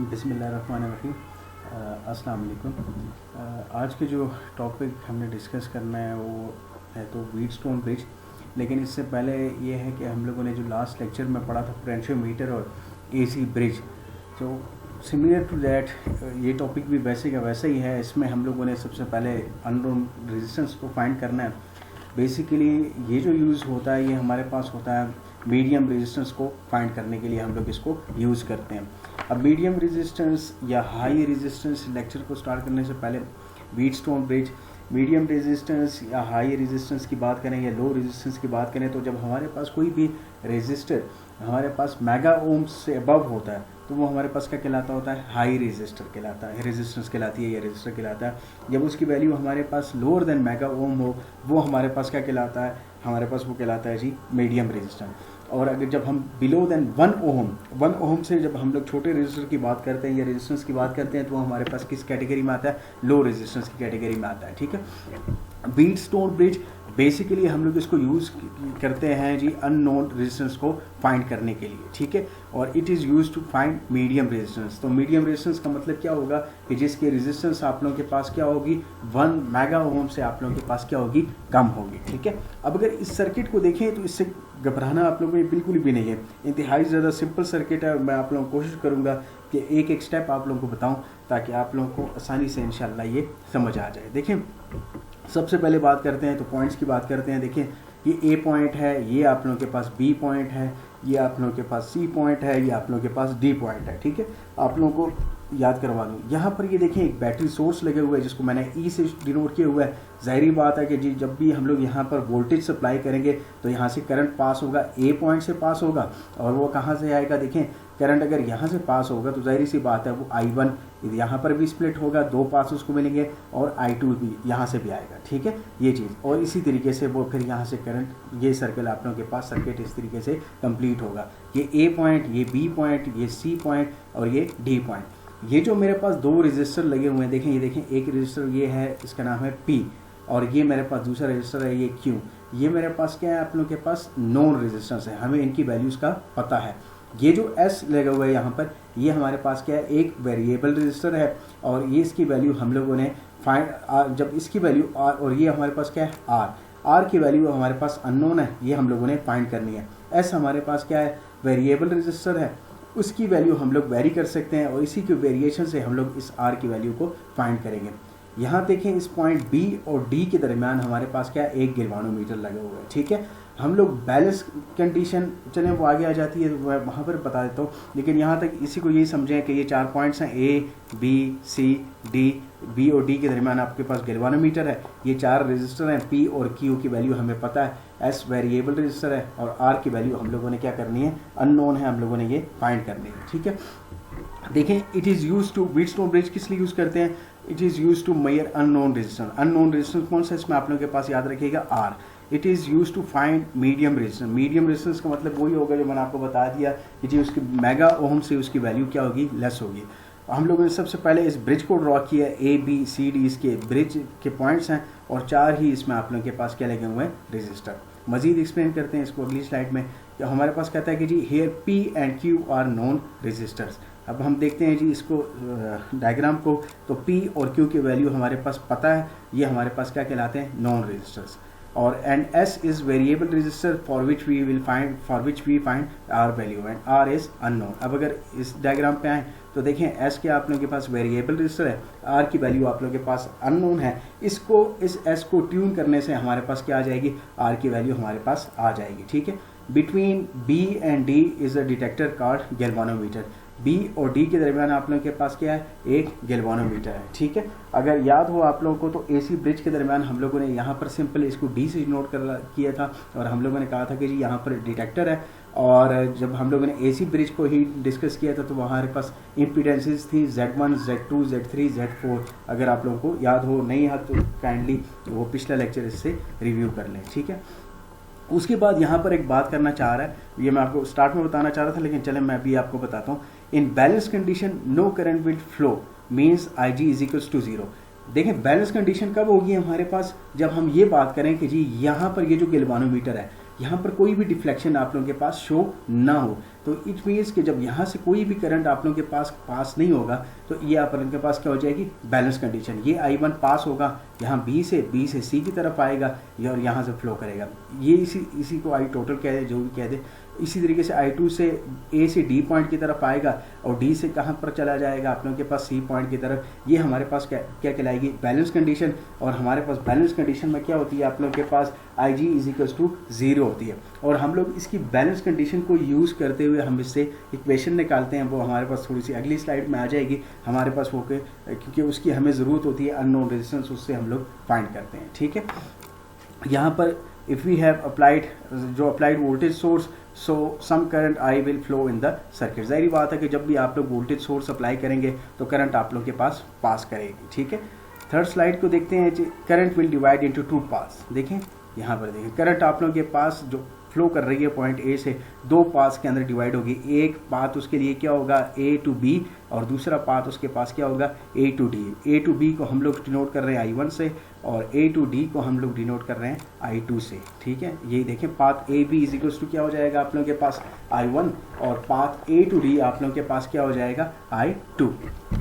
बिस्मिल्लाहिर्रहमानिर्रहीम। अस्सलाम वालेकुम। आज के जो टॉपिक हमने डिस्कस करना है वो है तो व्हीटस्टोन ब्रिज। लेकिन इससे पहले ये है कि हम लोगों ने जो लास्ट लेक्चर में पढ़ा था पोटेंशियोमीटर और एसी ब्रिज, तो सिमिलर टू दैट ये टॉपिक भी वैसे का वैसा ही है। इसमें हम लोगों ने सबसे पहले अननोन रेजिस्टेंस को फाइंड करना है। बेसिकली ये जो यूज़ होता है ये हमारे पास होता है मीडियम रेजिस्टेंस को फाइंड करने के लिए हम लोग इसको यूज़ करते हैं। अब मीडियम रेजिस्टेंस या हाई रेजिस्टेंस लेक्चर को स्टार्ट करने से पहले व्हीटस्टोन ब्रिज, मीडियम रेजिस्टेंस या हाई रेजिस्टेंस की बात करें या लो रेजिस्टेंस की बात करें, तो जब हमारे पास कोई भी रेजिस्टर हमारे पास मेगा ओम्स से अबव होता है तो वो हमारे पास क्या कहलाता होता है, हाई रेजिस्टर कहलाता है, रेजिस्टेंस कहलाती है या रेजिस्टर कहलाता है। जब उसकी वैल्यू हमारे पास लोअर देन मेगा ओम हो वो हमारे पास क्या कहलाता है, हमारे पास वो कहलाता है जी मीडियम रेजिस्टेंस। और अगर जब हम बिलो देन 1 ओम से जब हम लोग छोटे रेजिस्टर की बात करते हैं या रेजिस्टेंस की बात करते हैं तो वो हमारे पास किस कैटेगरी में आता है, लो रेजिस्टेंस की कैटेगरी में आता है। ठीक है, व्हीटस्टोन ब्रिज बेसिकली हम लोग इसको यूज़ करते हैं जी अननोन रेजिस्टेंस को फाइंड करने के लिए। ठीक है, और it is use to find medium resistance. तो मीडियम रेजिस्टेंस का मतलब क्या होगा कि जिसकी रेजिस्टेंस आप लोगों के पास क्या होगी, 1 मेगा ओम से आप लोगों के पास क्या होगी, कम होगी। ठीक है, अब अगर इस सर्किट को देखें तो इससे घबराना आप लोगों को बिल्कुल भी नहीं है, इंतहाई ज़्यादा सिंपल सर्किट है। मैं आप लोगों को कोशिश करूँगा कि एक एक स्टेप आप लोगों को बताऊँ ताकि आप लोगों को आसानी से इंशाल्लाह ये समझ आ जाए। देखें, सबसे पहले बात करते हैं तो पॉइंट्स की बात करते हैं। देखिए, ये ए पॉइंट है, ये आप लोगों के पास बी पॉइंट है, ये आप लोगों के पास सी पॉइंट है, ये आप लोगों के पास डी पॉइंट है। ठीक है, आप लोगों को याद करवा दूँ, यहाँ पर ये देखें एक बैटरी सोर्स लगे हुए हैं जिसको मैंने ई से डिनोट किया हुआ है। ज़ाहिरी बात है कि जी जब भी हम लोग यहाँ पर वोल्टेज सप्लाई करेंगे तो यहाँ से करंट पास होगा, ए पॉइंट से पास होगा, और वो कहाँ से आएगा, देखें करंट अगर यहाँ से पास होगा तो जाहिर सी बात है वो I1 यहाँ पर भी स्प्लिट होगा, 2 पास उसको मिलेंगे, और I2 भी यहाँ से भी आएगा। ठीक है, ये चीज़, और इसी तरीके से वो फिर यहाँ से करंट, ये सर्कल आप लोगों के पास सर्किट इस तरीके से कंप्लीट होगा। ये ए पॉइंट, ये बी पॉइंट, ये सी पॉइंट और ये डी पॉइंट। ये जो मेरे पास 2 रजिस्टर लगे हुए हैं, देखें ये देखें, एक रजिस्टर ये है, इसका नाम है P, और ये मेरे पास दूसरा रजिस्टर है ये Q। ये मेरे पास क्या है, आप लोगों के पास नॉन रेजिस्टेंस है, हमें इनकी वैल्यूज़ का पता है। ये जो S लगा हुआ है यहाँ पर, ये हमारे पास क्या है, एक वेरिएबल रजिस्टर है, और ये इसकी वैल्यू हम लोगों ने फाइंड, जब इसकी वैल्यू R, और ये हमारे पास क्या है R की वैल्यू हमारे पास अननोन है, ये हम लोगों ने फाइंड करनी है। S हमारे पास क्या है, वेरिएबल रजिस्टर है, उसकी वैल्यू हम लोग वेरी कर सकते हैं, और इसी के वेरिएशन से हम लोग इस R की वैल्यू को फाइंड करेंगे। यहाँ देखें, इस पॉइंट B और D के दरमियान हमारे पास क्या है, एक गैल्वानोमीटर लगा हुआ है। ठीक है, हम लोग बैलेंस कंडीशन, चलें वो आगे आ जाती है तो मैं वहाँ पर बता देता हूँ, लेकिन यहाँ तक इसी को यही समझें कि ये 4 पॉइंट्स हैं, A, B, C, D, B और D के दरमियान आपके पास गैल्वानोमीटर है। ये 4 रजिस्टर हैं, P और Q की वैल्यू हमें पता है, S वेरिएबल रजिस्टर है, और R की वैल्यू हम लोगों ने क्या करनी है, अननोन है, हम लोगों ने ये फाइंड करनी है। ठीक है, देखें, it is use to, Wheatstone bridge किस लिए यूज़ करते हैं, it is use to measure unknown resistance. Unknown resistance कौन सा, इसमें आप लोगों के पास याद रखिएगा R। It is use to find medium resistance. Medium resistance का मतलब वही होगा जो मैंने आपको बता दिया कि जी उसकी मेगा ओम से उसकी वैल्यू क्या होगी, लेस होगी। हम लोगों ने सबसे पहले इस ब्रिज को ड्रॉ किया, ABCD इसके ब्रिज के पॉइंट्स हैं, और 4 ही इसमें आप लोगों के पास क्या लगे हुए हैं, रजिस्टर। मजीद एक्सप्लेन करते हैं इसको अगली स्लाइड में। तो हमारे पास कहता है कि जी here P and Q are known resistors. अब हम देखते हैं जी इसको डायग्राम को, तो P और Q की वैल्यू हमारे पास पता है, ये हमारे पास क्या कहलाते हैं, नॉन रजिस्टर्स। और and S is variable resistor for which we find R value, and R is unknown. अब अगर इस डायग्राम पे आए तो देखें, S के आप लोगों के पास वेरिएबल रजिस्टर है, R की वैल्यू आप लोगों के पास अननोन है। इस S को ट्यून करने से हमारे पास क्या आ जाएगी, R की वैल्यू हमारे पास आ जाएगी। ठीक है, between B and D is a detector called galvanometer. B और D के दरमियान आप लोगों के पास क्या है, एक गैल्वानोमीटर है। ठीक है, अगर याद हो आप लोगों को तो AC ब्रिज के दरमियान हम लोगों ने यहाँ पर सिंपल इसको D से नोट किया था, और हम लोगों ने कहा था कि जी यहाँ पर डिटेक्टर है। और जब हम लोगों ने AC ब्रिज को ही डिस्कस किया था तो हमारे पास इम्पीडेंसेस थी Z1, Z2, Z3, Z4। अगर आप लोगों को याद हो, नहीं याद तो काइंडली वो पिछला लेक्चर इससे रिव्यू कर लें। ठीक है, उसके बाद यहाँ पर एक बात करना चाह रहा है, ये मैं आपको स्टार्ट में बताना चाह रहा था, लेकिन चलें मैं अभी आपको बताता हूँ। In balance condition no current will flow means IG is equals to 0। देखें, बैलेंस कंडीशन कब होगी हमारे पास, जब हम ये बात करें कि जी यहाँ पर ये जो गैल्वानोमीटर है यहाँ पर कोई भी डिफ्लेक्शन आप लोगों के पास शो ना हो। तो इट मीन्स कि जब यहाँ से कोई भी करंट आप लोगों के पास पास नहीं होगा तो ये आप लोगों के पास क्या हो जाएगी, बैलेंस कंडीशन। ये I1 पास होगा यहाँ बी से सी की तरफ आएगा ये और यहाँ से फ्लो करेगा। ये इसी को आई टोटल कह दे, जो भी कह दे। इसी तरीके से I2 से ए से डी पॉइंट की तरफ आएगा और डी से कहाँ पर चला जाएगा आप लोगों के पास सी पॉइंट की तरफ। ये हमारे पास क्या कहलाएगी, बैलेंस कंडीशन। और हमारे पास बैलेंस कंडीशन में क्या होती है, आप लोगों के पास IG = 0 होती है। और हम लोग इसकी बैलेंस कंडीशन को यूज़ करते हुए हम इससे इक्वेशन निकालते हैं, वो हमारे पास थोड़ी सी अगली स्लाइड में आ जाएगी हमारे पास वो के, क्योंकि उसकी हमें ज़रूरत होती है अननोन रेजिस्टेंस, उससे हम लोग फाइंड करते हैं। ठीक है, यहाँ पर if we have applied voltage source, so some current I will flow in the circuit. ज़ाहिर बात है कि जब भी आप लोग वोल्टेज सोर्स अप्लाई करेंगे तो करंट आप लोग के पास पास करेगी। ठीक है, थर्ड स्लाइड को देखते हैं। करंट विल डिवाइड इनटू 2 पास। देखें यहाँ पर, देखें करंट आप लोगों के पास जो फ्लो कर रही है पॉइंट ए से 2 पास के अंदर डिवाइड होगी। एक पाथ उसके लिए क्या होगा, A to B, और दूसरा पाथ उसके पास क्या होगा, A to D। A to B को हम लोग डिनोट कर रहे हैं I1 से और A to D को हम लोग डिनोट कर रहे हैं I2 से। ठीक है, यही देखें पाथ AB = क्या हो जाएगा आप लोगों के पास I1 और पाथ A to D आप लोगों के पास क्या हो जाएगा I2।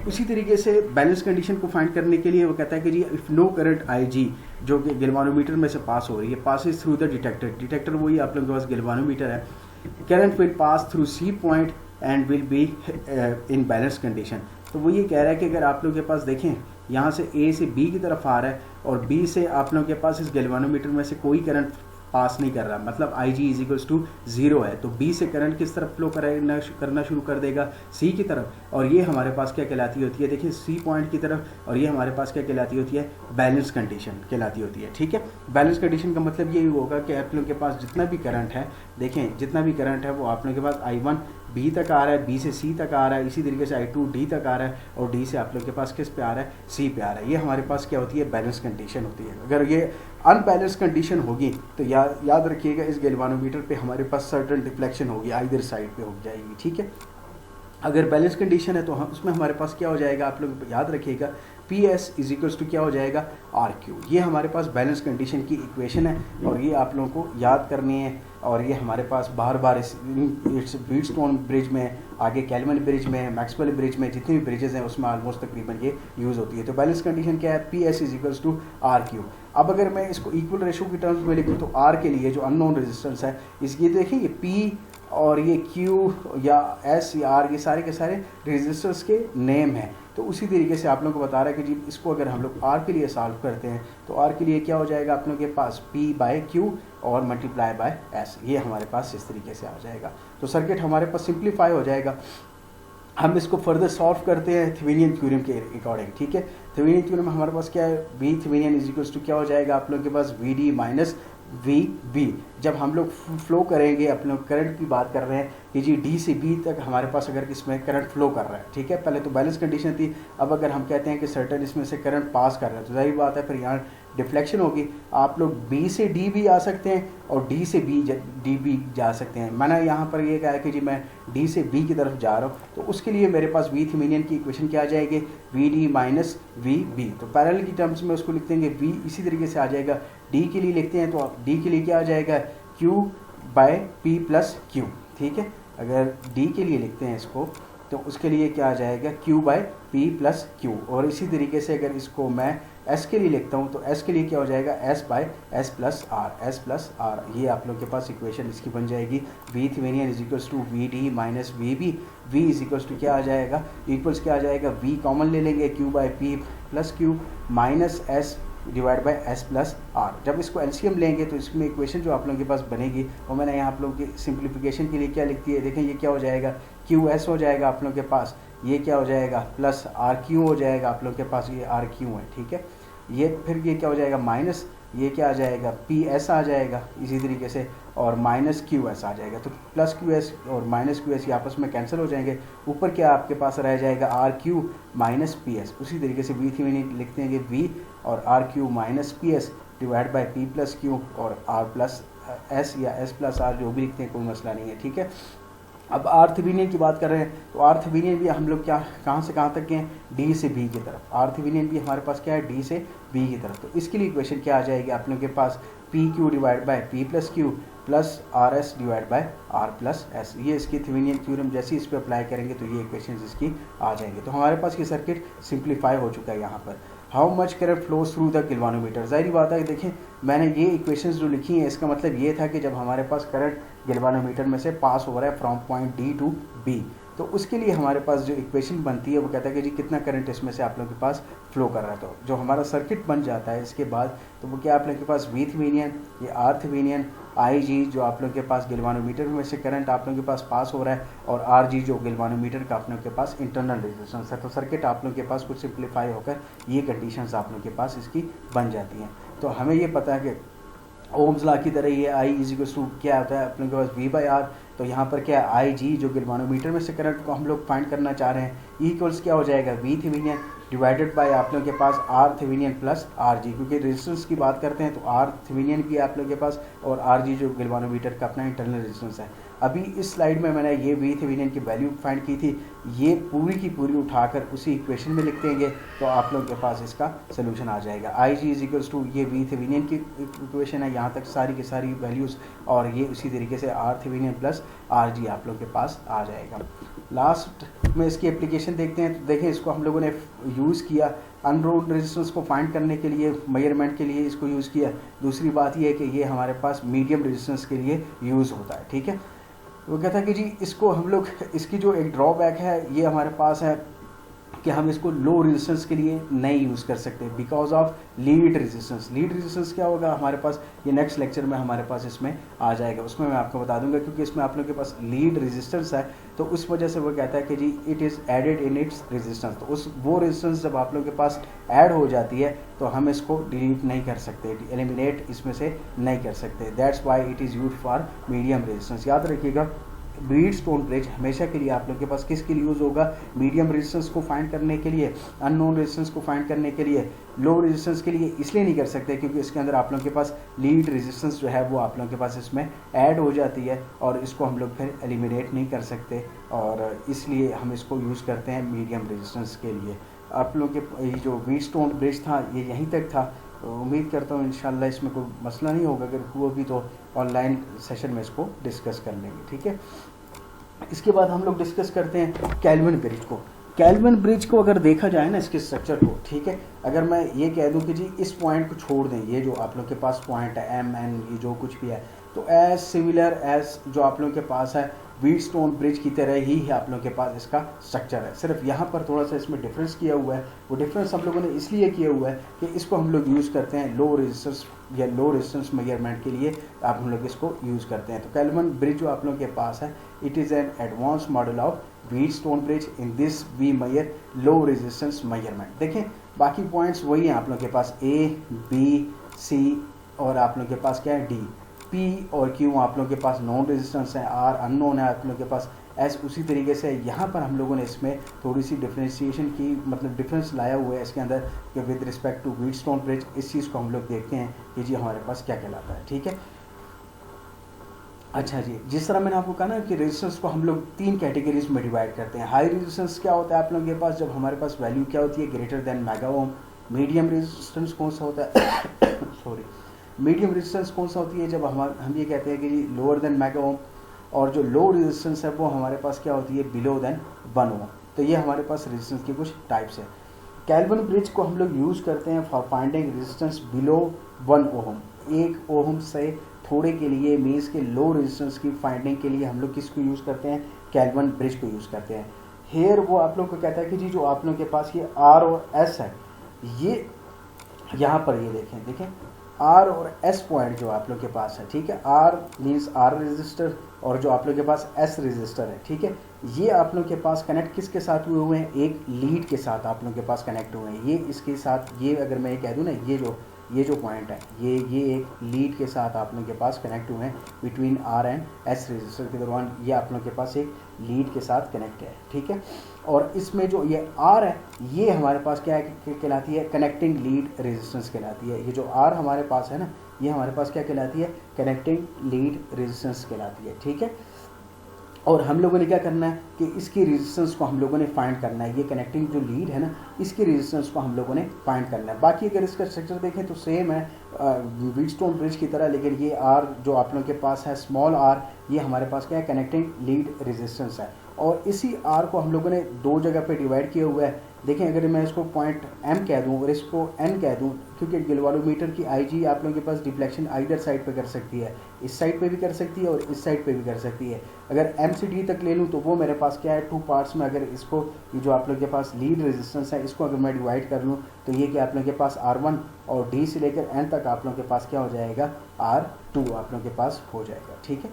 उसी तरीके से बैलेंस कंडीशन को फाइंड करने के लिए वो कहता है कि जी इफ़ नो करंट IG जो कि गैल्वानोमीटर में से पास हो रही है, पासिस थ्रू द डिटेक्टर वही आप लोगों के पास गैल्वानोमीटर है। Current will pass through C point and will be in balance condition. तो वो ये कह रहा है कि अगर आप लोगों के पास देखें यहाँ से A से B की तरफ आ रहा है और B से आप लोगों के पास इस गैल्वानोमीटर में से कोई करंट पास नहीं कर रहा, मतलब IG = 0 है, तो B से करंट किस तरफ फ्लो करना शुरू कर देगा, C की तरफ। और ये हमारे पास क्या कहलाती होती है, देखिए C पॉइंट की तरफ, और ये हमारे पास क्या कहलाती होती है, बैलेंस कंडीशन कहलाती होती है। ठीक है, बैलेंस कंडीशन का मतलब यही होगा कि आप लोगों के पास जितना भी करंट है, देखें जितना भी करंट है वो आप लोगों के पास I1 B तक आ रहा है, B से C तक आ रहा है, इसी तरीके से I2 D तक आ रहा है और D से आप लोग के पास किस पे आ रहा है, C पे आ रहा है। ये हमारे पास क्या होती है, बैलेंस कंडीशन होती है। अगर ये अनबैलेंस कंडीशन होगी तो याद रखिएगा इस गैल्वानोमीटर पे हमारे पास सर्टेन डिफ्लेक्शन होगी, आइदर साइड पे हो जाएगी। ठीक है, अगर बैलेंस कंडीशन है तो हम उसमें हमारे पास क्या हो जाएगा, आप लोग याद रखिएगा PS = क्या हो जाएगा RQ। ये हमारे पास बैलेंस कंडीशन की इक्वेशन है और ये आप लोगों को याद करनी है। और ये हमारे पास बार बार इस व्हीटस्टोन ब्रिज में, आगे कैल्विन ब्रिज में, मैक्सवेल ब्रिज में, जितनी भी ब्रिजेस हैं उसमें ऑलमोस्ट तकरीबन ये यूज़ होती है। तो बैलेंस कंडीशन क्या है, PS = RQ। अब अगर मैं इसको इक्वल रेशो की टर्म्स में लिखूँ तो R के लिए जो अननोन रेजिस्टेंस है ये देखिए ये P और ये Q या S या R ये सारे के सारे रेजिस्टर्स के नेम हैं। तो उसी तरीके से आप लोगों को बता रहा है कि जी इसको अगर हम लोग R के लिए सॉल्व करते हैं तो R के लिए क्या हो जाएगा आप लोगों के पास P/Q और × S, ये हमारे पास इस तरीके से आ जाएगा। तो सर्किट हमारे पास सिंप्लीफाई हो जाएगा। हम इसको फर्दर सॉल्व करते हैं थेवेनिन थ्योरम के अकॉर्डिंग। ठीक है, थेवेनिन थ्योरम में हमारे पास क्या है, V थेवेनिन = क्या हो जाएगा आप लोगों के पास VD - VB। जब हम लोग फ्लो करेंगे, अपने करंट की बात कर रहे हैं कि जी D से B तक हमारे पास अगर इसमें करंट फ्लो कर रहा है, ठीक है, पहले तो बैलेंस कंडीशन थी। अब अगर हम कहते हैं कि सर्टेन इसमें से करंट पास कर रहा है तो जाहिर बात है फिर यहाँ डिफ्लेक्शन होगी। आप लोग B से D भी आ सकते हैं और D से D भी जा सकते हैं। मैंने यहाँ पर ये कहा है कि जी मैं D से B की तरफ जा रहा हूँ, तो उसके लिए मेरे पास V थेवेनिन की इक्वेशन क्या आ जाएगी, VD - VB। तो पैरेलल की टर्म्स में उसको लिख देंगे V, इसी तरीके से आ जाएगा। D के लिए लिखते हैं तो D के लिए क्या आ जाएगा, Q/P + Q। ठीक है, अगर D के लिए लिखते हैं इसको तो उसके लिए क्या आ जाएगा, Q/P + Q। और इसी तरीके से अगर इसको मैं S के लिए लिखता हूँ तो S के लिए क्या हो जाएगा, S/S + R। ये आप लोग के पास इक्वेशन इसकी बन जाएगी। V Thevenin = VD - VB। V = क्या आ जाएगा, इक्वल्स क्या आ जाएगा, V कॉमन ले लेंगे, Q/P + Q - S / S + R। जब इसको एलसीएम लेंगे तो इसमें इक्वेशन जो आप लोगों के पास बनेगी वो मैंने यहाँ आप लोगों की सिंप्लीफिकेशन के लिए क्या लिखती है, देखें ये क्या हो जाएगा, QS हो जाएगा आप लोगों के पास, ये क्या हो जाएगा प्लस RQ हो जाएगा आप लोगों के पास, ये RQ है। ठीक है, ये फिर ये क्या हो जाएगा माइनस, ये क्या आ जाएगा PS आ जाएगा इसी तरीके से, और -QS आ जाएगा। तो +QS और -QS ये आपस में कैंसिल हो जाएंगे। ऊपर क्या आपके पास रह जाएगा, RQ - PS। उसी तरीके से V थेवेनिन लिखते हैं कि V और RQ - PS / P + Q और R + S या S + R जो भी लिखते हैं कोई मसला नहीं है। ठीक है, अब R थेवेनिन की बात कर रहे हैं तो R थेवेनिन भी हम लोग क्या कहाँ से कहाँ तक गए हैं, D से B की तरफ। R थेवेनिन भी हमारे पास क्या है, D से B की तरफ। तो इसके लिए इक्वेशन क्या आ जाएगी आप लोगों के पास, PQ / P + Q plus R S divide by R plus S. ये इसकी थेवेनिन थ्योरम जैसे इस पर अप्लाई करेंगे तो ये इक्वेशन इसकी आ जाएंगे। तो हमारे पास ये सर्किट सिंप्लीफाई हो चुका है यहाँ पर। How much current flows through the galvanometer, जाहिर बात है देखें मैंने ये इक्वेशंस जो लिखी हैं इसका मतलब ये था कि जब हमारे पास करंट गिल्वानोमीटर में से पास हो रहा है from point D to B, तो उसके लिए हमारे पास जो इक्वेशन बनती है वो कहता है कि जी कितना करंट इसमें से आप लोगों के पास फ्लो कर रहा है। तो जो हमारा सर्किट बन जाता है इसके बाद तो वो क्या आप लोगों के पास वी थेवेनिन, ये आर थेवेनिन, आई जी जो आप लोगों के पास गिल्वानोमीटर में से करंट आप लोगों के पास पास हो रहा है, और आर जी जो गिल्वानोमीटर का आप लोगों के पास इंटरनल रेजिस्टेंस है। तो सर्किट आप लोगों के पास कुछ सिंप्लीफाई होकर ये कंडीशंस आप लोगों के पास इसकी बन जाती हैं। तो हमें ये पता है कि ओम्स लॉ की तरह ये आई इज इक्वल टू क्या होता है अपने के पास वी बाई आर। तो यहाँ पर क्या है आई जी जो गिल्वानोमीटर में से करंट को हम लोग फाइंड करना चाह रहे हैं, इक्वल्स क्या हो जाएगा वी थेवेनिन डिवाइडेड बाय आप लोगों के पास R Thevenin plus R G, क्योंकि रेजिस्टेंस की बात करते हैं तो आर थेवेनिन भी आप लोगों के पास और आर जी जो गिल्वानोमीटर का अपना इंटरनल रेजिस्टेंस है। अभी इस स्लाइड में मैंने ये वी थेवेनिन की वैल्यू फाइंड की थी, ये पूरी की पूरी उठाकर उसी इक्वेशन में लिख देंगे तो आप लोगों के पास इसका सोल्यूशन आ जाएगा। आई जी इज इक्वल्स टू ये वी थेवेनिन की इक्वेशन है, यहाँ तक सारी की सारी वैल्यूज़, और ये उसी तरीके से R Thevenin plus R G आप लोगों के पास आ जाएगा। लास्ट में इसकी एप्लीकेशन देखते हैं। तो देखें इसको हम लोगों ने यूज़ किया अनरोल्ड रेजिस्टेंस को फाइंड करने के लिए, मेजरमेंट के लिए इसको यूज़ किया। दूसरी बात ये है कि ये हमारे पास मीडियम रेजिस्टेंस के लिए यूज़ होता है, ठीक है। वो कहता है कि जी इसको हम लोग, इसकी जो एक ड्रॉबैक है ये हमारे पास है कि हम इसको लो रेजिस्टेंस के लिए नहीं यूज़ कर सकते because of lead resistance. Lead resistance क्या होगा हमारे पास, ये नेक्स्ट लेक्चर में हमारे पास इसमें आ जाएगा, उसमें मैं आपको बता दूंगा, क्योंकि इसमें आप लोगों के पास लीड रेजिस्टेंस है तो उस वजह से वो कहता है कि जी it is added in its resistance. तो उस वो रेजिस्टेंस जब आप लोगों के पास ऐड हो जाती है तो हम इसको डिलीट नहीं कर सकते, एलिमिनेट इसमें से नहीं कर सकते। That's why it is use for medium resistance. याद रखिएगा व्हीटस्टोन ब्रिज हमेशा के लिए आप लोग के पास किसके लिए यूज़ होगा, मीडियम रेजिस्टेंस को फाइंड करने के लिए, अननोन रेजिस्टेंस को फाइंड करने के लिए। लो रेजिस्टेंस के लिए इसलिए नहीं कर सकते क्योंकि इसके अंदर आप लोगों के पास लीड रेजिस्टेंस जो है वो आप लोगों के पास इसमें ऐड हो जाती है और इसको हम लोग फिर एलिमिनेट नहीं कर सकते, और इसलिए हम इसको यूज़ करते हैं मीडियम रेजिस्टेंस के लिए। आप लोगों के ये जो व्हीटस्टोन ब्रिज था ये यहीं तक था, तो उम्मीद करता हूँ इंशाल्लाह इसमें कोई मसला नहीं होगा, अगर हुआ भी तो ऑनलाइन सेशन में इसको डिस्कस कर लेंगे, ठीक है। इसके बाद हम लोग डिस्कस करते हैं केल्विन ब्रिज को। केल्विन ब्रिज को अगर देखा जाए ना इसके स्ट्रक्चर को, ठीक है, अगर मैं ये कह दूं कि जी इस पॉइंट को छोड़ दें, ये जो आप लोग के पास पॉइंट है एम एन ये जो कुछ भी है, तो एज सिमिलर एज जो आप लोगों के पास है व्हीटस्टोन ब्रिज की तरह ही है आप लोगों के पास इसका स्ट्रक्चर है। सिर्फ यहाँ पर थोड़ा सा इसमें डिफरेंस किया हुआ है, वो डिफरेंस हम लोगों ने इसलिए किया हुआ है कि इसको हम लोग यूज़ करते हैं लो रेजिस्टेंस या लो रेजिस्टेंस मेजरमेंट के लिए, आप हम लोग इसको यूज़ करते हैं। तो केल्विन ब्रिज जो आप लोगों के पास है it is an advance model of Wheatstone bridge, in this we measure low resistance measurement. देखें बाकी पॉइंट्स वही हैं आप लोगों के पास, ए बी सी और आप लोगों के पास क्या है डी, पी और क्यू आप लोगों के पास नॉन रेजिस्टेंस है, आर अननोन है आप लोगों के पास, एस उसी तरीके से। यहाँ पर हम लोगों ने इसमें थोड़ी सी डिफ्रेंशिएशन की, मतलब डिफरेंस लाया हुआ है इसके अंदर कि with respect to Wheatstone bridge. इस चीज़ को हम लोग देखते हैं कि जी हमारे पास क्या कहलाता है, ठीक है। अच्छा जी, जिस तरह मैंने आपको कहा ना कि रेजिस्टेंस को हम लोग 3 कैटेगरीज में डिवाइड करते हैं। हाई रेजिस्टेंस क्या होता है आप लोगों के पास, जब हमारे पास वैल्यू क्या होती है greater than mega ohm. Medium resistance कौन सा होता है सॉरी, मीडियम रेजिस्टेंस कौन सा होती है जब हम ये कहते हैं कि जी लोअर देन मेगा ओम, और जो लो रेजिस्टेंस है वो हमारे पास क्या होती है बिलो देन 1 ओम। तो ये हमारे पास रेजिस्टेंस के कुछ टाइप्स है। केल्विन ब्रिज को हम लोग यूज़ करते हैं फॉर फाइंडिंग रेजिस्टेंस बिलो 1 ओम। 1 ओम से थोड़े के लिए मीन्स के लो रेजिस्टेंस की फाइंडिंग के लिए हम लोग किसको यूज़ करते हैं, केल्विन ब्रिज को यूज़ करते हैं। हेयर वो आप लोग को कहता है कि जी जो आप लोगों के पास ये आर और एस है, ये यहाँ पर ये देखें आर और एस पॉइंट जो आप लोग के पास है, ठीक है, आर मीन्स आर रेजिस्टर और जो आप लोग के पास एस रेजिस्टर है, ठीक है, ये आप लोग के पास कनेक्ट किसके साथ हुए हैं, एक लीड के साथ आप लोग के पास कनेक्ट हुए हैं। ये इसके साथ, ये अगर मैं ये कह दूँ ना, ये जो पॉइंट है ये एक लीड के साथ आप लोग के पास कनेक्ट हुए हैं between R and S resistor के दौरान, ये आप लोग के पास एक लीड के साथ कनेक्ट है, ठीक है। और इसमें जो ये आर है ये हमारे पास क्या कहलाती है, कनेक्टिंग लीड रेजिस्टेंस कहलाती है। ये जो आर हमारे पास है ना, ये हमारे पास क्या कहलाती है, कनेक्टिंग लीड रेजिस्टेंस कहलाती है, ठीक है। और हम लोगों ने क्या करना है कि इसकी रेजिस्टेंस को हम लोगों ने फाइंड करना है। ये कनेक्टिंग जो लीड है ना, इसकी रेजिस्टेंस को हम लोगों ने फाइंड करना है। बाकी अगर इसका स्ट्रक्चर देखें तो सेम है व्हीटस्टोन ब्रिज की तरह, लेकिन ये आर जो आप लोगों के पास है स्मॉल आर, ये हमारे पास क्या है कनेक्टिंग लीड रेजिस्टेंस है। और इसी आर को हम लोगों ने दो जगह पे डिवाइड किया हुआ है। देखें अगर मैं इसको पॉइंट एम कह दूं और इसको एन कह दूं, क्योंकि गिलवालोमीटर की आई जी आप लोगों के पास डिफ्लेक्शन आइदर साइड पे कर सकती है, इस साइड पे भी कर सकती है और इस साइड पे भी कर सकती है। अगर एम से डी तक ले लूँ तो वो मेरे पास क्या है टू पार्ट्स में, अगर इसको ये जो आप लोगों के पास लीड रेजिस्टेंस है इसको अगर मैं डिवाइड कर लूँ तो ये कि आप लोगों के पास R1 और डी से लेकर एन तक आप लोगों के पास क्या हो जाएगा R2 आप लोगों के पास हो जाएगा। ठीक है,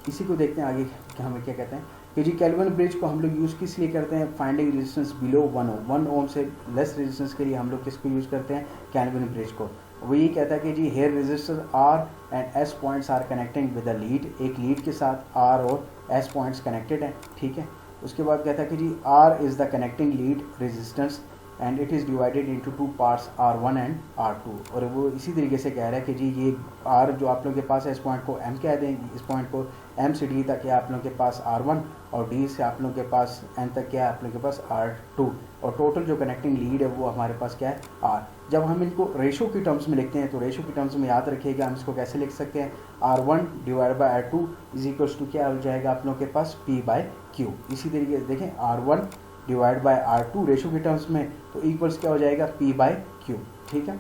इसी को देखते हैं आगे कि हमें क्या कहते हैं कि जी केल्विन ब्रिज को हम लोग यूज़ किस लिए करते हैं, फाइंडिंग रेजिस्टेंस बिलो 1 ओम से लेस रेजिस्टेंस के लिए हम लोग किसको यूज़ करते हैं, केल्विन ब्रिज को। वो ये कहता है कि जी here resistor R and S points are connecting with the lead, एक लीड के साथ आर और एस पॉइंट्स कनेक्टेड हैं। ठीक है, उसके बाद कहता है कि जी R is the connecting lead resistance and it is divided into two parts R1 and R2। और वो इसी तरीके से कह रहा है कि जी ये R जो आप लोगों के पास है इस पॉइंट को M कह दें, इस पॉइंट को M से D तक है आप लोगों के पास R1 और D से आप लोगों के पास N तक क्या है आप लोगों के पास R2, और टोटल जो कनेक्टिंग लीड है वो हमारे पास क्या है R। जब हम इनको रेशो की टर्म्स में लिखते हैं तो रेशो की टर्म्स में याद रखिएगा हम इसको कैसे लिख सकते हैं, R1 divide by R2 is equals to क्या हो जाएगा आप लोगों के पास P/Q। इसी तरीके से देखें R1 divide by R2 ratio के टर्म्स में तो इक्वल्स क्या हो जाएगा P/Q। ठीक है,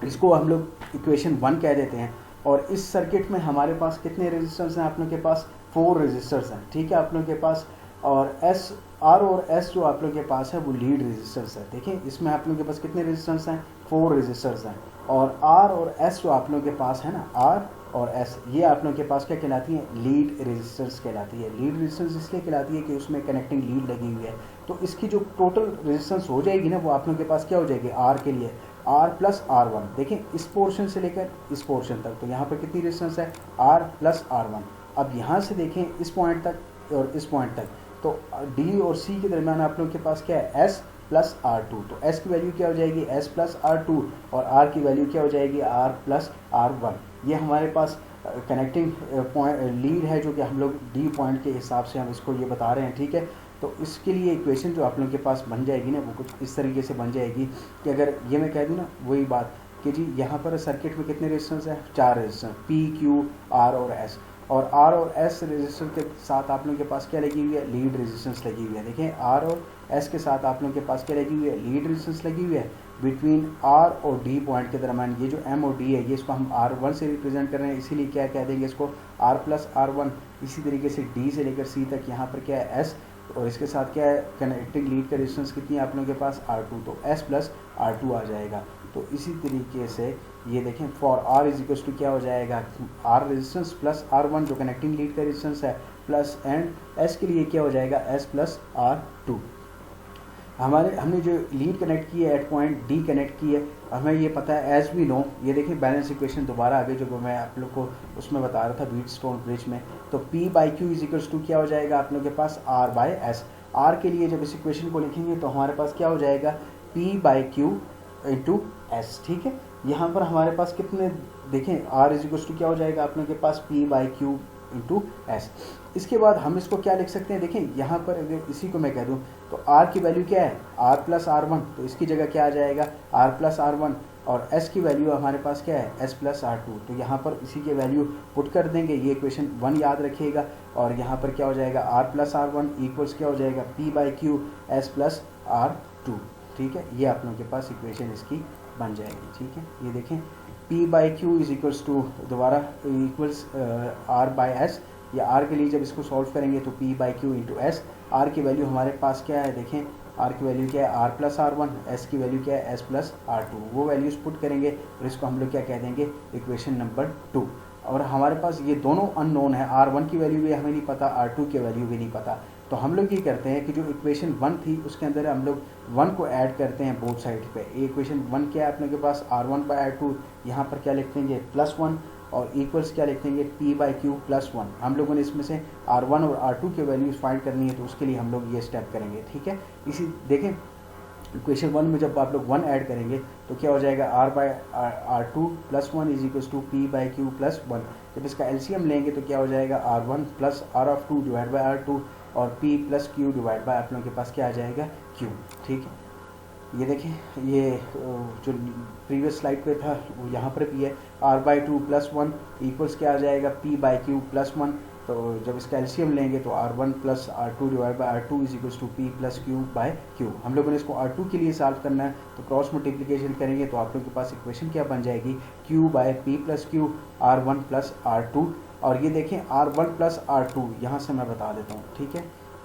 इसको हम लोग इक्वेशन 1 कह देते हैं। और इस सर्किट में हमारे पास कितने रेजिस्टेंस हैं, आप लोगों के पास 4 रेजिस्टर्स हैं। ठीक है, आप लोगों के पास और एस आर और एस जो आप लोगों के पास है वो लीड रेजिस्टेंस है। देखें इसमें आप लोगों के पास कितने रेजिस्टेंस हैं, 4 रेजिस्टर्स हैं। और आर और एस जो आप लोगों के पास है ना, आर और एस, ये आप लोगों के पास क्या कहलाती है, लीड रेजिस्टेंस कहलाती है। लीड रेजिस्टेंस इसलिए कहलाती है कि उसमें कनेक्टिंग लीड लगी हुई है, तो इसकी जो टोटल रेजिस्टेंस हो जाएगी ना वो आप लोगों के पास क्या हो जाएगी, आर के लिए R प्लस R1। देखें इस पोर्शन से लेकर इस पोर्शन तक, तो यहाँ पर कितनी रेजिस्टेंस है, R प्लस R1। अब यहाँ से देखें इस पॉइंट तक और इस पॉइंट तक, तो D और C के दरमियान आप लोगों के पास क्या है, S प्लस R2। तो S की वैल्यू क्या हो जाएगी, S प्लस R2, और R की वैल्यू क्या हो जाएगी, R प्लस R1। ये हमारे पास कनेक्टिंग पॉइंट लीड है जो कि हम लोग D पॉइंट के हिसाब से हम इसको ये बता रहे हैं। ठीक है, तो इसके लिए इक्वेशन जो आप लोगों के पास बन जाएगी ना वो कुछ इस तरीके से बन जाएगी कि अगर ये मैं कह दूँ ना वही बात कि जी यहाँ पर सर्किट में कितने रेजिस्टेंस है, 4 रेजिस्टेंस P, Q, R और S। और R और S रेजिस्टर के साथ आप लोगों के पास क्या लगी हुई है, लीड रेजिस्टेंस लगी हुई है। देखें R और S के साथ आप लोगों के पास क्या लगी हुई है, लीड रेजिस्टेंस लगी हुई है। बिटवीन R और D पॉइंट के दरम्यान ये जो M और D है ये इसको हम R1 से रिप्रेजेंट कर रहे हैं, इसीलिए क्या कह देंगे इसको R प्लस R1। इसी तरीके से D से लेकर C तक यहाँ पर क्या है S, और इसके साथ क्या है कनेक्टिंग लीड का रेजिस्टेंस कितनी है आप लोगों के पास R2, तो S प्लस R2 आ जाएगा। तो इसी तरीके से ये देखें for R is equals to क्या हो जाएगा, R रेजिस्टेंस प्लस R1 जो कनेक्टिंग लीड का रेजिस्टेंस है, प्लस एंड S के लिए क्या हो जाएगा, S प्लस R2। हमने जो लीड कनेक्ट की है एट पॉइंट D कनेक्ट की है, हमें ये पता है एज वी नो। ये देखिए बैलेंस इक्वेशन दोबारा आगे जो मैं आप लोग को उसमें बता रहा था व्हीटस्टोन ब्रिज में, तो P/Q इज इक्वल्स टू क्या हो जाएगा आप लोग के पास R/S। R के लिए जब इस इक्वेशन को लिखेंगे तो हमारे पास क्या हो जाएगा P/Q इंटू S। ठीक है, यहाँ पर हमारे पास कितने देखें R इज इक्वल्स टू क्या हो जाएगा आप लोग के पास P/Q इंटू S। इसके बाद हम इसको क्या लिख सकते हैं, देखें यहाँ पर अगर इसी को मैं कह दूँ तो R की वैल्यू क्या है, R प्लस R1, तो इसकी जगह क्या आ जाएगा R प्लस R1, और S की वैल्यू हमारे पास क्या है S प्लस R2। तो यहाँ पर इसी के वैल्यू पुट कर देंगे, ये इक्वेशन 1 याद रखिएगा, और यहाँ पर क्या हो जाएगा R प्लस R1 इक्वल्स क्या हो जाएगा P/Q S प्लस R2। ठीक है, ये आप लोगों के पास इक्वेशन इसकी बन जाएगी। ठीक है, ये देखें P/Q इज इक्वल्स टू दोबारा इक्वल्स R/S, या R के लिए जब इसको सॉल्व करेंगे तो P/Q इंटू S। R की वैल्यू हमारे पास क्या है, देखें R की वैल्यू क्या है R प्लस R1, S की वैल्यू क्या है S प्लस R2। वो वैल्यूज़ पुट करेंगे और इसको हम लोग क्या कह देंगे, इक्वेशन नंबर 2। और हमारे पास ये दोनों अननोन है, R1 की वैल्यू भी हमें नहीं पता, R2 की वैल्यू भी नहीं पता। तो हम लोग ये करते हैं कि जो इक्वेशन 1 थी उसके अंदर हम लोग 1 को ऐड करते हैं बोथ साइड पे। इक्वेशन 1 क्या है अपने के पास R1/R2, यहाँ पर क्या लिख देंगे +1, और इक्वल्स क्या लिख देंगे P/Q +1। हम लोगों ने इसमें से R1 और R2 के वैल्यूज फाइंड करनी है, तो उसके लिए हम लोग ये स्टेप करेंगे। ठीक है, इसी देखें इक्वेशन 1 में जब आप लोग 1 ऐड करेंगे तो क्या हो जाएगा, R by R two plus 1 is equals to P by Q plus 1। जब इसका एलसीएम लेंगे तो क्या हो जाएगा, R one plus R of two divide by R two और P plus Q divide by आप लोगों के पास क्या आ जाएगा, क्यू। ठीक है, ये देखें, ये जो प्रीवियस स्लाइड पे था वो यहाँ पर भी है, R by two plus 1 equals क्या आ जाएगा, पी बाई क्यू प्लस 1। तो जब इसका एलसीएम लेंगे तो R one plus R two divide by R two is equals to P plus Q by Q. हम लोगों ने इसको आर टू के लिए सॉल्व करना है, तो क्रॉस मल्टीप्लिकेशन करेंगे तो आप लोगों के पास इक्वेशन क्या बन जाएगी, Q by P plus Q R one plus R two. और ये देखें R one plus R two, यहाँ से मैं बता देता हूँ, ठीक है,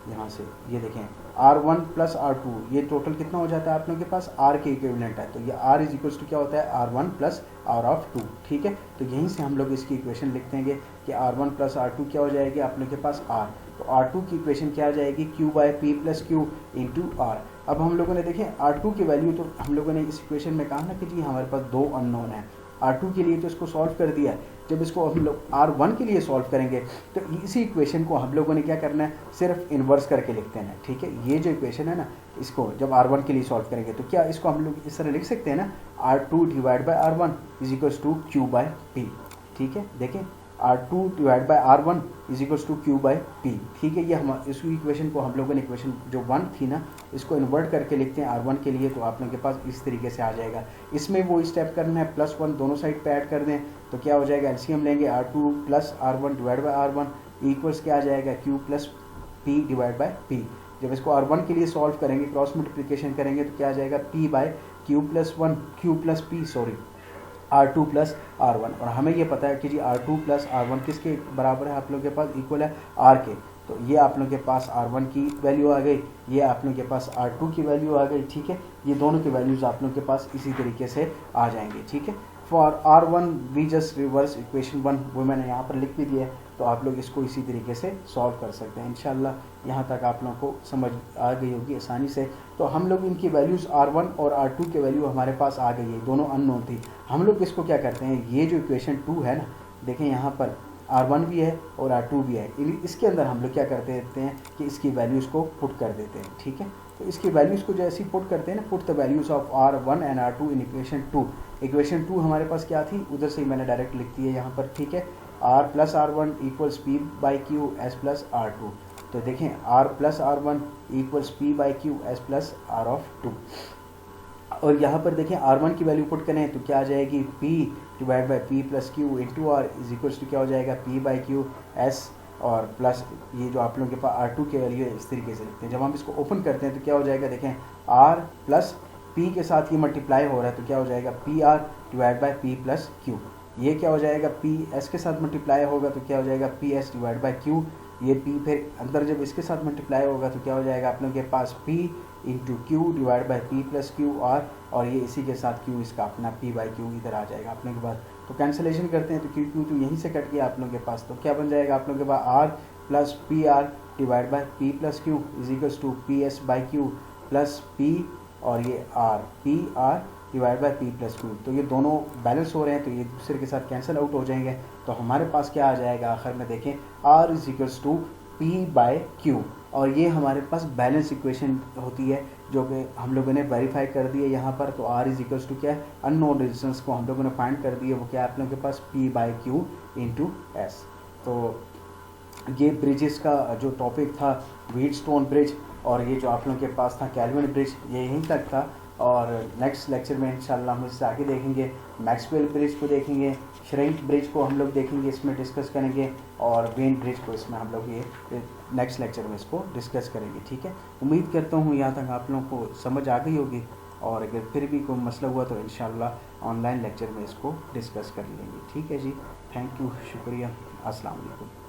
यहाँ से ये देखें R one plus R two, ये टोटल कितना हो जाता है आप लोगों के पास, आर के इक्विवेलेंट है, तो ये आर इज इक्वल्स टू क्या होता है, R one plus R of two. ठीक है, तो यहीं से हम लोग इसकी इक्वेशन लिख देंगे कि R one plus R two क्या हो जाएगी आप लोगों के पास आर, तो आर टू की इक्वेशन क्या आ जाएगी, Q by P plus Q into R. अब हम लोगों ने देखें आर टू की वैल्यू, तो हम लोगों ने इस इक्वेशन में कहा ना कि जी हमारे पास दो अननोन है, आर टू के लिए तो इसको सॉल्व कर दिया है। जब इसको हम लोग आर वन के लिए सॉल्व करेंगे तो इसी इक्वेशन को हम लोगों ने क्या करना है, सिर्फ इन्वर्स करके लिखते हैं। ठीक है, ये जो इक्वेशन है ना, इसको जब आर वन के लिए सॉल्व करेंगे तो क्या इसको हम लोग इस तरह लिख सकते हैं ना, R two divide by R one is equals to Q by P. ठीक है, देखें R two divide by R one is equals to Q by P. ठीक है, ये हम इस इक्वेशन को हम लोगों ने इक्वेशन जो 1 थी ना, इसको इन्वर्ट करके लिखते हैं आर वन के लिए, तो आप लोगों के पास इस तरीके से आ जाएगा। इसमें वो स्टेप करना है, प्लस 1 दोनों साइड पे ऐड कर दें तो क्या हो जाएगा, एलसीएम लेंगे R two plus R one divide by R one equals क्या आ जाएगा, Q plus P divide by P. जब इसको आर वन के लिए सॉल्व करेंगे, क्रॉस मल्टीप्लिकेशन करेंगे तो क्या आ जाएगा, P by Q plus one, Q plus P sorry R two plus R one. और हमें ये पता है कि जी R two plus R one किसके बराबर है, आप लोगों के पास इक्वल है आर के। तो ये आप लोगों के पास आर वन की वैल्यू आ गई, ये आप लोगों के पास आर टू की वैल्यू आ गई। ठीक है, ये दोनों की वैल्यूज़ आप लोगों के पास इसी तरीके से आ जाएंगे। ठीक है, for R one we just reverse equation 1, वो मैंने यहाँ पर लिख भी दिया है, तो आप लोग इसको इसी तरीके से सॉल्व कर सकते हैं। इंशाल्लाह यहाँ तक आप लोगों को समझ आ गई होगी आसानी से। तो हम लोग इनकी वैल्यूज़ R1 और R2 के वैल्यू हमारे पास आ गई है, दोनों अननोन थी। हम लोग इसको क्या करते हैं, ये जो इक्वेशन 2 है ना, देखें यहाँ पर R1 भी है और R2 भी है, इसके अंदर हम लोग क्या करते हैं कि इसकी वैल्यूज़ को पुट कर देते हैं। ठीक है, तो इसकी वैल्यूज़ को जैसे ही पुट करते हैं ना, put the values of R1 and R2 in equation 2। Equation 2 हमारे पास क्या थी, उधर से ही मैंने डायरेक्ट लिख दी है यहाँ पर। ठीक है, R plus R one equals P by Q S plus R two. तो देखें R plus R one equals P by Q S plus R of two. और यहाँ पर देखें आर वन की वैल्यू पुट करें तो क्या आ जाएगी, P divide by P plus Q into R is equals to क्या हो जाएगा, पी बाई क्यू एस और प्लस ये जो आप लोगों के पास R2 की वैल्यू है, इस तरीके से लिखते हैं। जब हम इसको ओपन करते हैं तो क्या हो जाएगा, देखें R प्लस P के साथ ये मल्टीप्लाई हो रहा है तो क्या हो जाएगा, P R divide by P plus Q. ये क्या हो जाएगा, पी एस के साथ मल्टीप्लाई होगा तो क्या हो जाएगा, P S divide by Q. ये पी फिर अंदर जब इसके साथ मल्टीप्लाई होगा तो क्या हो जाएगा आप लोगों के पास, P into Q divide by P plus Q R, और ये इसी के साथ क्यू इसका अपना पी बाई क्यू इधर आ जाएगा आप लोगों के पास। तो कैंसलेशन करते हैं तो क्यू क्यू तो यहीं से कट गया आप लोगों के पास। तो क्या बन जाएगा आप लोगों के पास, R plus P R divide by P plus Q is equals to P S by Q plus P और ये R P R divide by P plus Q. तो ये दोनों बैलेंस हो रहे हैं तो ये दूसरे के साथ कैंसिल आउट हो जाएंगे। तो हमारे पास क्या आ जाएगा आखिर में, देखें R is equals to P by Q, और ये हमारे पास बैलेंस इक्वेशन होती है जो कि हम लोगों ने वेरीफाई कर दी है यहाँ पर। तो आर इज इक्वल्स टू क्या है, अननोन रेजिस्टेंस को हम लोगों ने फाइंड कर दिया, वो क्या है आप लोगों के पास, P by Q into S. तो ये ब्रिजेस का जो टॉपिक था, व्हीटस्टोन ब्रिज, और ये जो आप लोगों के पास था कैल्विन ब्रिज, ये यहीं तक था। और नेक्स्ट लेक्चर में इंशाल्लाह हम इससे आगे देखेंगे, मैक्सवेल ब्रिज को देखेंगे, श्रिंक ब्रिज को हम लोग देखेंगे, इसमें डिस्कस करेंगे, और वेन ब्रिज को इसमें हम लोग ये नेक्स्ट लेक्चर में इसको डिस्कस करेंगे। ठीक है, उम्मीद करता हूँ यहाँ तक आप लोगों को समझ आ गई होगी, और अगर फिर भी कोई मसला हुआ तो इंशाल्लाह ऑनलाइन लेक्चर में इसको डिस्कस कर लेंगे। ठीक है जी, थैंक यू, शुक्रिया, अस्सलाम वालेकुम।